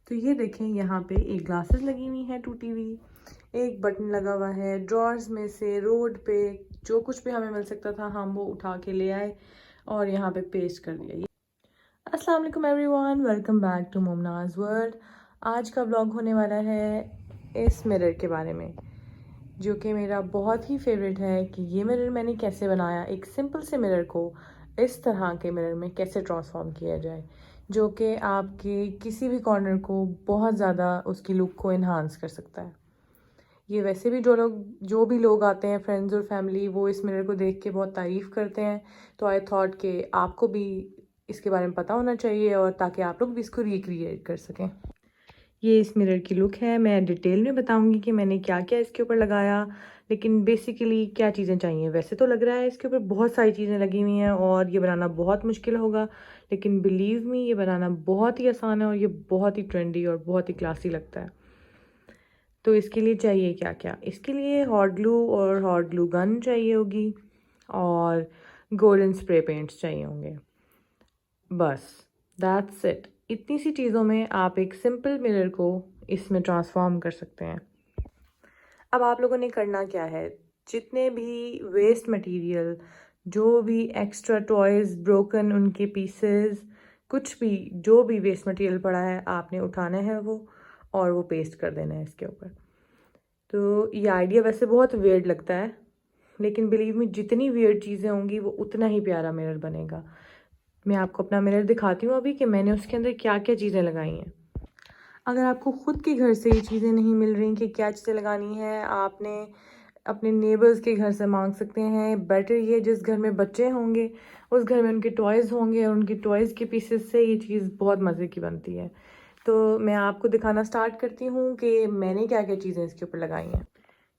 तो ये देखें यहाँ पे एक ग्लासेस लगी हुई है टूटी हुई, एक बटन लगा हुआ है। ड्रॉर्स में से रोड पे जो कुछ भी हमें मिल सकता था हम वो उठा के ले आए और यहाँ पे पेस्ट कर दिया। अस्सलाम वालेकुम everyone, welcome back to Momnaz world. आज का व्लॉग होने वाला है इस मिरर के बारे में, जो कि मेरा बहुत ही फेवरेट है कि ये मिरर मैंने कैसे बनाया। एक सिंपल से मिरर को इस तरह के मिरर में कैसे ट्रांसफॉर्म किया जाए, जो कि आपके किसी भी कॉर्नर को बहुत ज़्यादा उसकी लुक को इन्हांस कर सकता है। ये वैसे भी जो भी लोग आते हैं, फ्रेंड्स और फैमिली, वो इस मिरर को देख के बहुत तारीफ़ करते हैं। तो आई थॉट कि आपको भी इसके बारे में पता होना चाहिए और ताकि आप लोग भी इसको रिक्रिएट कर सकें। ये इस मिरर की लुक है। मैं डिटेल में बताऊंगी कि मैंने क्या क्या इसके ऊपर लगाया, लेकिन बेसिकली क्या चीज़ें चाहिए। वैसे तो लग रहा है इसके ऊपर बहुत सारी चीज़ें लगी हुई हैं और ये बनाना बहुत मुश्किल होगा, लेकिन बिलीव मी ये बनाना बहुत ही आसान है और ये बहुत ही ट्रेंडी और बहुत ही क्लासी लगता है। तो इसके लिए चाहिए क्या क्या? इसके लिए हॉट ग्लू और हॉट ग्लू गन चाहिए होगी और गोल्डन स्प्रे पेंट्स चाहिए होंगे। बस दैट्स इट। इतनी सी चीज़ों में आप एक सिंपल मिरर को इसमें ट्रांसफॉर्म कर सकते हैं। अब आप लोगों ने करना क्या है, जितने भी वेस्ट मटेरियल, जो भी एक्स्ट्रा टॉयज़, ब्रोकन उनके पीसेस, कुछ भी जो भी वेस्ट मटेरियल पड़ा है आपने उठाना है वो, और वो पेस्ट कर देना है इसके ऊपर। तो ये आइडिया वैसे बहुत वियर्ड लगता है, लेकिन बिलीव मी जितनी वियर्ड चीज़ें होंगी वो उतना ही प्यारा मिरर बनेगा। मैं आपको अपना मिरर दिखाती हूँ अभी कि मैंने उसके अंदर क्या क्या चीज़ें लगाई हैं। अगर आपको ख़ुद के घर से ये चीज़ें नहीं मिल रही कि क्या चीज़ें लगानी है, आपने अपने नेबर्स के घर से मांग सकते हैं। बेटर ये जिस घर में बच्चे होंगे उस घर में उनके टॉयज़ होंगे और उनके टॉयज़ के पीसेस से ये चीज़ बहुत मज़े की बनती है। तो मैं आपको दिखाना स्टार्ट करती हूँ कि मैंने क्या क्या चीज़ें इसके ऊपर लगाई हैं।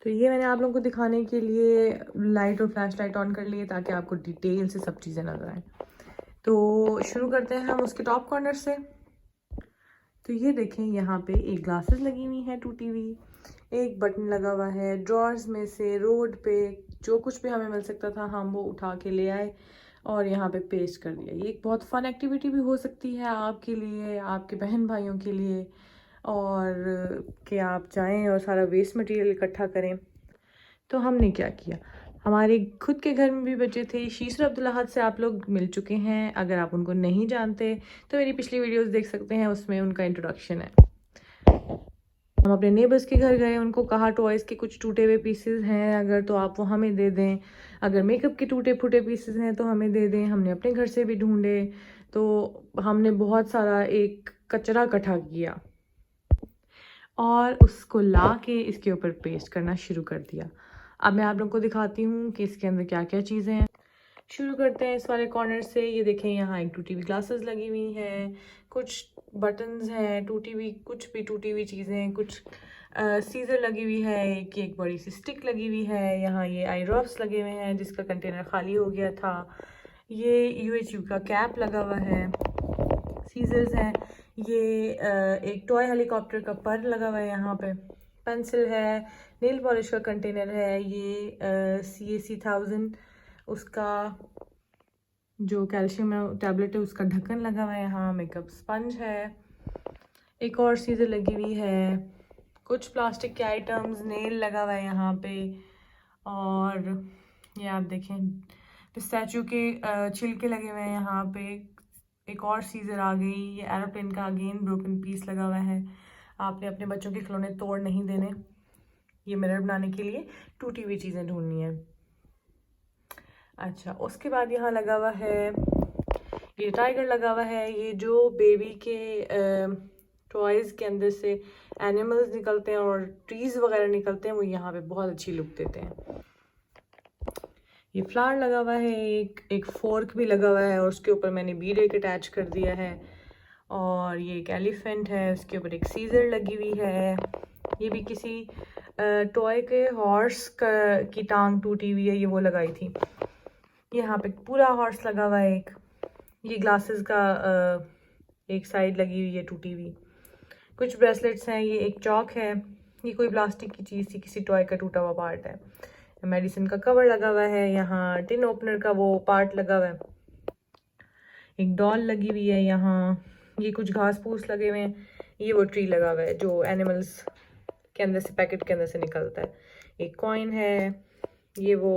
तो ये मैंने आप लोगों को दिखाने के लिए लाइट और फ्लैश लाइट ऑन कर लिए ताकि आपको डिटेल से सब चीज़ें नजर आएँ। तो शुरू करते हैं हम उसके टॉप कॉर्नर से। तो ये देखें यहाँ पे एक ग्लासेस लगी हुई है टूटी हुई, एक बटन लगा हुआ है। ड्रॉर्स में से रोड पे जो कुछ भी हमें मिल सकता था हम वो उठा के ले आए और यहाँ पे पेस्ट कर दिया। ये एक बहुत फन एक्टिविटी भी हो सकती है आपके लिए, आपके बहन भाइयों के लिए, और कि आप जाएं और सारा वेस्ट मटेरियल इकट्ठा करें। तो हमने क्या किया, हमारे खुद के घर में भी बच्चे थे। शीसर अब्दुल अहद से आप लोग मिल चुके हैं, अगर आप उनको नहीं जानते तो मेरी पिछली वीडियोस देख सकते हैं, उसमें उनका इंट्रोडक्शन है। हम अपने नेबर्स के घर गए, उनको कहा टॉयज़ के कुछ टूटे हुए पीसेस हैं अगर तो आप वो हमें दे दें, अगर मेकअप के टूटे फूटे पीसेस हैं तो हमें दे दें। हमने अपने घर से भी ढूंढे, तो हमने बहुत सारा एक कचरा इकट्ठा किया और उसको ला के इसके ऊपर पेस्ट करना शुरू कर दिया। अब मैं आप लोगों को दिखाती हूँ कि इसके अंदर क्या क्या चीज़ें हैं। शुरू करते हैं इस वाले कॉर्नर से। ये देखें यहाँ एक टूटी हुई ग्लासेस लगी हुई हैं, कुछ बटन्स हैं टूटी हुई, कुछ भी टूटी हुई चीज़ें, कुछ सीजर लगी हुई है, एक बड़ी सी स्टिक लगी हुई है। यहाँ ये आई ड्रॉप्स लगे हुए हैं जिसका कंटेनर खाली हो गया था। ये UHU का कैप लगा हुआ है, सीजर्स हैं। ये एक टॉय हेलीकॉप्टर का पर लगा हुआ है यहाँ पे, पेंसिल है, नेल पॉलिश का कंटेनर है, ये CAC 1000 उसका जो कैल्शियम टैबलेट है उसका ढक्कन लगा हुआ है यहाँ। मेकअप स्पंज है, एक और सीजर लगी हुई है, कुछ प्लास्टिक के आइटम्स, नेल लगा हुआ है यहाँ पे, और ये आप देखें स्टैचू के छिलके लगे हुए हैं यहाँ पे। एक और सीजर आ गई, ये एरोप्लेन का अगेन ब्रोकन पीस लगा हुआ है। आपने अपने बच्चों के खिलौने तोड़ नहीं देने, ये मिरर बनाने के लिए टूटी हुई चीज़ें ढूंढनी है। अच्छा, उसके बाद यहाँ लगा हुआ है ये टाइगर लगा हुआ है। ये जो बेबी के टॉयज़ के अंदर से एनिमल्स निकलते हैं और ट्रीज़ वगैरह निकलते हैं, वो यहाँ पे बहुत अच्छी लुक देते हैं। ये फ्लावर लगा हुआ है, एक फोर्क भी लगा हुआ है और उसके ऊपर मैंने बीड एक अटैच कर दिया है। और ये एक एलिफेंट है, उसके ऊपर एक सीजर लगी हुई है। ये भी किसी टॉय के हॉर्स की टांग टूटी हुई है, ये वो लगाई थी। यहाँ पे पूरा हॉर्स लगा हुआ है। ये ग्लासेस का एक साइड लगी हुई है टूटी हुई। कुछ ब्रेसलेट्स हैं, ये एक चौक है, ये कोई प्लास्टिक की चीज़ थी, किसी टॉय का टूटा हुआ पार्ट है। मेडिसिन का कवर लगा हुआ है, यहाँ टिन ओपनर का वो पार्ट लगा हुआ है। एक डॉल लगी हुई है यहाँ। ये कुछ घास फूस लगे हुए हैं, ये वो ट्री लगा हुआ है जो एनिमल्स के अंदर से, पैकेट के अंदर से निकलता है। एक कॉइन है, ये वो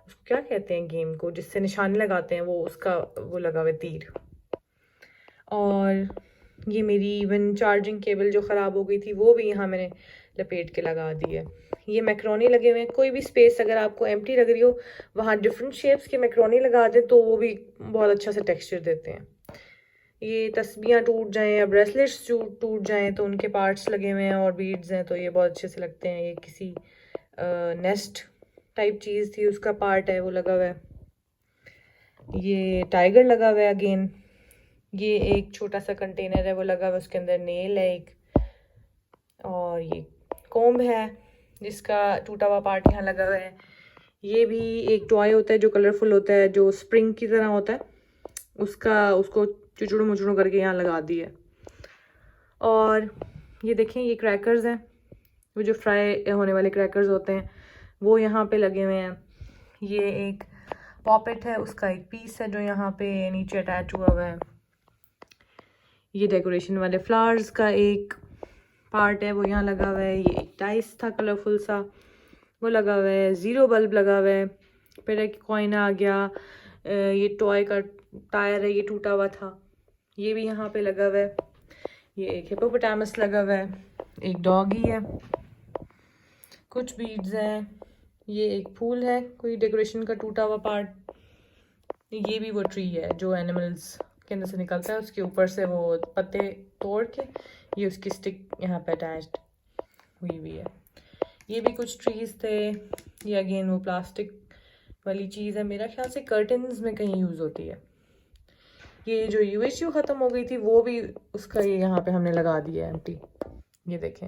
उसको क्या कहते हैं गेम को जिससे निशाने लगाते हैं, वो उसका वो लगा हुआ है तीर। और ये मेरी इवन चार्जिंग केबल जो ख़राब हो गई थी वो भी यहाँ मैंने लपेट के लगा दी है। ये मैक्रोनी लगे हुए हैं। कोई भी स्पेस अगर आपको एम्प्टी लग रही हो वहाँ डिफरेंट शेप्स के मैक्रोनी लगा दें तो वो भी बहुत अच्छा से टेक्सचर देते हैं। ये तस्बियाँ टूट जाएं या ब्रेसलेट्स टूट जाएं तो उनके पार्ट्स लगे हुए हैं और बीड्स हैं तो ये बहुत अच्छे से लगते हैं। ये किसी नेस्ट टाइप चीज़ थी उसका पार्ट है वो लगा हुआ है। ये टाइगर लगा हुआ है अगेन। ये एक छोटा सा कंटेनर है वो लगा हुआ है, उसके अंदर नेल है एक, और ये कोम्ब है जिसका टूटा हुआ पार्ट यहाँ लगा हुआ है। ये भी एक टॉय होता है जो कलरफुल होता है, जो स्प्रिंग की तरह होता है, उसको चुचड़ो मुचड़ो करके यहाँ लगा दी है। और ये देखें ये क्रैकर्स हैं, वो जो फ्राई होने वाले क्रैकर्स होते हैं वो यहाँ पे लगे हुए हैं। ये एक पॉपेट है, उसका एक पीस है जो यहाँ पे नीचे अटैच हुआ हुआ है। ये डेकोरेशन वाले फ्लावर्स का एक पार्ट है वो यहाँ लगा हुआ है। ये एक डाइस था कलरफुल सा वो लगा हुआ है। ज़ीरो बल्ब लगा हुआ है। फिर एक कॉइन आ गया। ये टॉय का टायर है, ये टूटा हुआ था, ये भी यहाँ पे लगा हुआ है। ये एक हिप्पोपोटामस लगा हुआ है। एक डॉगी है। कुछ बीड्स हैं। ये एक फूल है, कोई डेकोरेशन का टूटा हुआ पार्ट। ये भी वो ट्री है जो एनिमल्स के अंदर से निकलता है, उसके ऊपर से वो पत्ते तोड़ के ये उसकी स्टिक यहाँ पे अटैच्ड हुई हुई है। ये भी कुछ ट्रीज थे। ये अगेन वो प्लास्टिक वाली चीज़ है, मेरा ख्याल से कर्टन्स में कहीं यूज़ होती है। ये जो यूएचयू ख़त्म हो गई थी वो भी उसका ये यहाँ पे हमने लगा दिया है एम्प्टी। ये देखें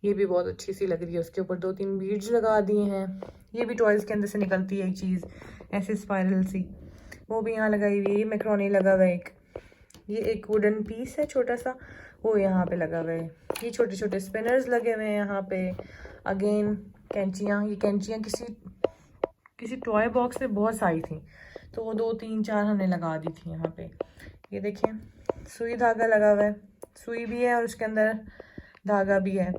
ये भी बहुत अच्छी सी लग रही है, उसके ऊपर 2-3 बीड्स लगा दिए हैं। ये भी टॉयज़ के अंदर से निकलती है एक चीज़ ऐसे स्पाइरल सी, वो भी यहाँ लगाई हुई है। ये मैक्रोनी लगा हुआ है एक। ये एक वुडन पीस है छोटा सा, वो यहाँ पे लगा हुआ है। ये छोटे छोटे स्पिनर्स लगे हुए हैं यहाँ पे। अगेन कैंचियाँ, ये कैंचियाँ किसी टॉय बॉक्स में बहुत सारी थी तो वो 2-3-4 हमने लगा दी थी यहाँ पे। ये देखें सुई धागा लगा हुआ है, सुई भी है और उसके अंदर धागा भी है,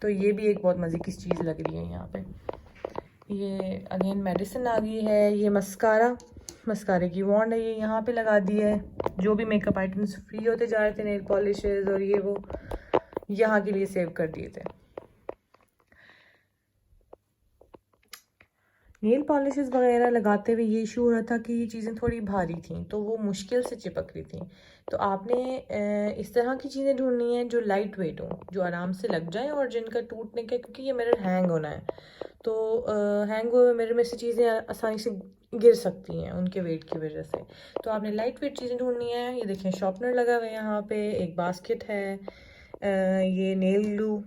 तो ये भी एक बहुत मज़े की चीज़ लग रही है यहाँ पे। ये अगेन मेडिसिन आ गई है। ये मस्कारे की वॉन्ड है, ये यहाँ पे लगा दी है। जो भी मेकअप आइटम्स फ्री होते जा रहे थे, नेल पॉलिशेस और ये वो यहाँ के लिए सेव कर दिए थे। नेल पॉलिशेस वगैरह लगाते हुए ये इशू हो रहा था कि ये चीज़ें थोड़ी भारी थी तो वो मुश्किल से चिपक रही थी। तो आपने इस तरह की चीज़ें ढूंढनी है जो लाइट वेट हो, जो आराम से लग जाए और जिनका टूटने के, क्योंकि ये मिरर हैंग होना है तो हैंग हुए मिरर में से चीज़ें आसानी से गिर सकती हैं उनके वेट की वजह से। तो आपने लाइट वेट चीज़ें ढूंढनी है। ये देखें शॉर्पनर लगा हुआ है यहाँ पे, एक बास्केट है, ये नेल ग्लू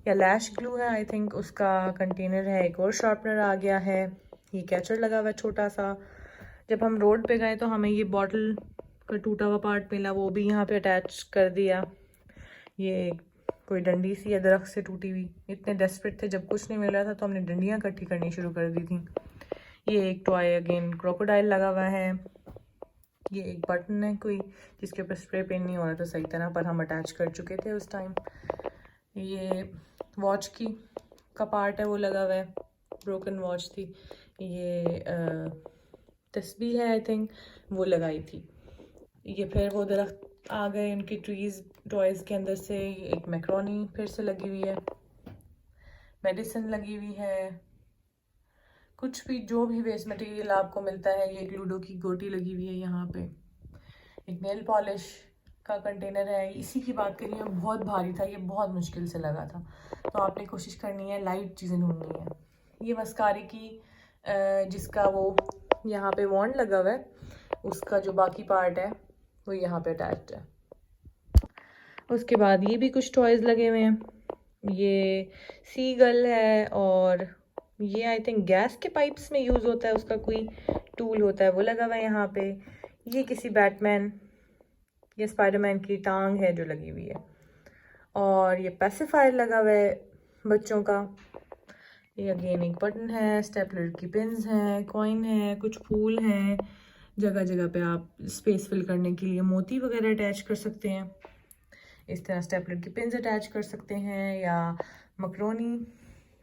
या लैश ग्लू है आई थिंक, उसका कंटेनर है। एक और शार्पनर आ गया है। ये कैचर लगा हुआ है छोटा सा। जब हम रोड पे गए तो हमें ये बॉटल का टूटा हुआ पार्ट मिला, वो भी यहाँ पे अटैच कर दिया। ये कोई डंडी सी है दरख्त से टूटी हुई। इतने डेस्परेट थे, जब कुछ नहीं मिल रहा था तो हमने डंडियाँ इकट्ठी करनी शुरू कर दी थी। ये एक टॉय अगेन क्रोकोडाइल लगा हुआ है। ये एक बटन है कोई जिसके ऊपर स्प्रे पेन नहीं हो रहा था सही तरह, पर हम अटैच कर चुके थे उस टाइम। ये वॉच का पार्ट है वो लगा हुआ है, ब्रोकन वॉच थी। ये तस्बीह है आई थिंक, वो लगाई थी। ये फिर वो दरख्त आ गए उनकी ट्रीज टॉयज़ के अंदर से। एक मैक्रोनी फिर से लगी हुई है, मेडिसिन लगी हुई है, कुछ भी जो भी वेस्ट मटेरियल आपको मिलता है। ये लूडो की गोटी लगी हुई है यहाँ पे। एक नेल पॉलिश का कंटेनर है, इसी की बात करिए, बहुत भारी था, ये बहुत मुश्किल से लगा था। तो आपने कोशिश करनी है लाइट चीज़ें ढूंढनी है। ये मस्कारे की जिसका वो यहाँ पे वॉन्ड लगा हुआ है, उसका जो बाकी पार्ट है वो यहाँ पे अटैच्ड है। उसके बाद ये भी कुछ टॉयज़ लगे हुए हैं। ये सीगल है और ये आई थिंक गैस के पाइप्स में यूज़ होता है, उसका कोई टूल होता है वो लगा हुआ है यहाँ पे। ये किसी बैटमैन या स्पाइडरमैन की टांग है जो लगी हुई है। और ये पैसिफायर लगा हुआ है बच्चों का। ये अगेन एक बटन है, स्टेपलर की पिन्स हैं, कॉइन है, कुछ फूल हैं। जगह जगह पे आप स्पेस फिल करने के लिए मोती वगैरह अटैच कर सकते हैं। इस तरह स्टेपलर की पिन्स अटैच कर सकते हैं या मैक्रोनी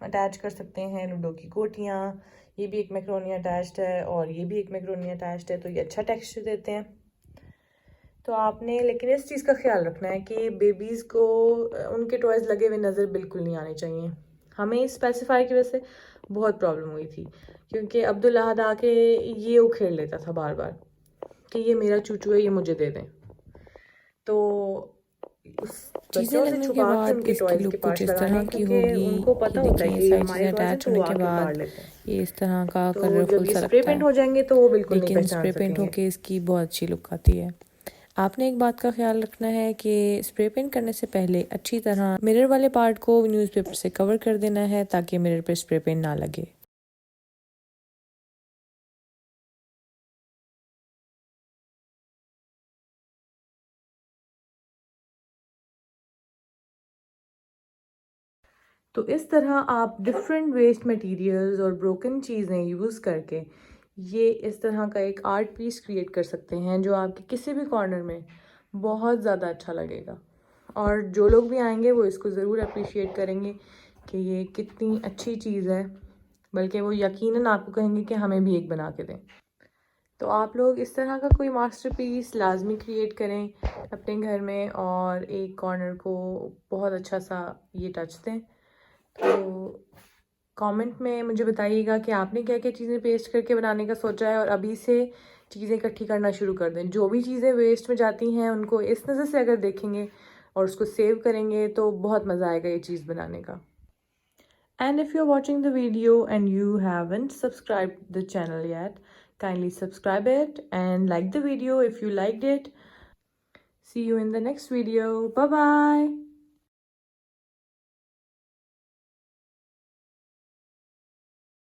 अटैच कर सकते हैं, लूडो की गोटियाँ, ये भी एक मैक्रोनी अटैच्ड है और ये भी एक मैक्रोनी अटैच्ड है, तो ये अच्छा टेक्सचर देते हैं। तो आपने लेकिन इस चीज़ का ख्याल रखना है कि बेबीज़ को उनके टॉयज़ लगे हुए नज़र बिल्कुल नहीं आने चाहिए। हमें इस स्पेसिफाई की वजह से बहुत प्रॉब्लम हुई थी, क्योंकि अब्दुल अहद आके ये उखेड़ लेता था बार बार कि ये मेरा चूचू है, ये मुझे दे दें। तो उस चीज़ें बच्चों से लगने के छुपा के बाद उनके इसकी टॉयज़ के लुक कुछ पार्ट्स इस लगाने, तरह की क्योंकि होगी। उनको ये पता होता देखें, है ये कि ये सारी चीज़ें हमारे टॉयज़ हैं अटैच तो वो होने के आके बाद उखाड़ लेते हैं। ये इस तरह का तो कलरफुल जब ये सा स्प्रे लगता पेंट है, हो जाएंगे तो वो बिल्कुल नहीं लेकिन पहचान स्प्रे पेंट सकेंगे। होके इसकी बहुत अच्छी लुक आती है। आपने एक बात का ख्याल रखना है कि स्प्रे पेंट करने से पहले अच्छी तरह मिरर वाले पार्ट को न्यूज़पेपर से कवर कर देना है ताकि मिरर पे स्प्रे पेंट ना लगे। तो इस तरह आप डिफरेंट वेस्ट मटेरियल्स और ब्रोकन चीज़ें यूज़ करके ये इस तरह का एक आर्ट पीस क्रिएट कर सकते हैं जो आपके किसी भी कॉर्नर में बहुत ज़्यादा अच्छा लगेगा। और जो लोग भी आएंगे वो इसको ज़रूर अप्रिशिएट करेंगे कि ये कितनी अच्छी चीज़ है, बल्कि वो यकीनन आपको कहेंगे कि हमें भी एक बना के दें। तो आप लोग इस तरह का कोई मास्टरपीस लाजमी क्रिएट करें अपने घर में और एक कॉर्नर को बहुत अच्छा सा ये टच दें। तो कमेंट में मुझे बताइएगा कि आपने क्या क्या चीज़ें पेस्ट करके बनाने का सोचा है और अभी से चीज़ें इकट्ठी करना शुरू कर दें। जो भी चीज़ें वेस्ट में जाती हैं उनको इस नज़र से अगर देखेंगे और उसको सेव करेंगे तो बहुत मज़ा आएगा ये चीज़ बनाने का। And if you're watching the video and you haven't subscribed the channel yet, kindly subscribe it and like the video if you liked it. See you in the next video. Bye bye.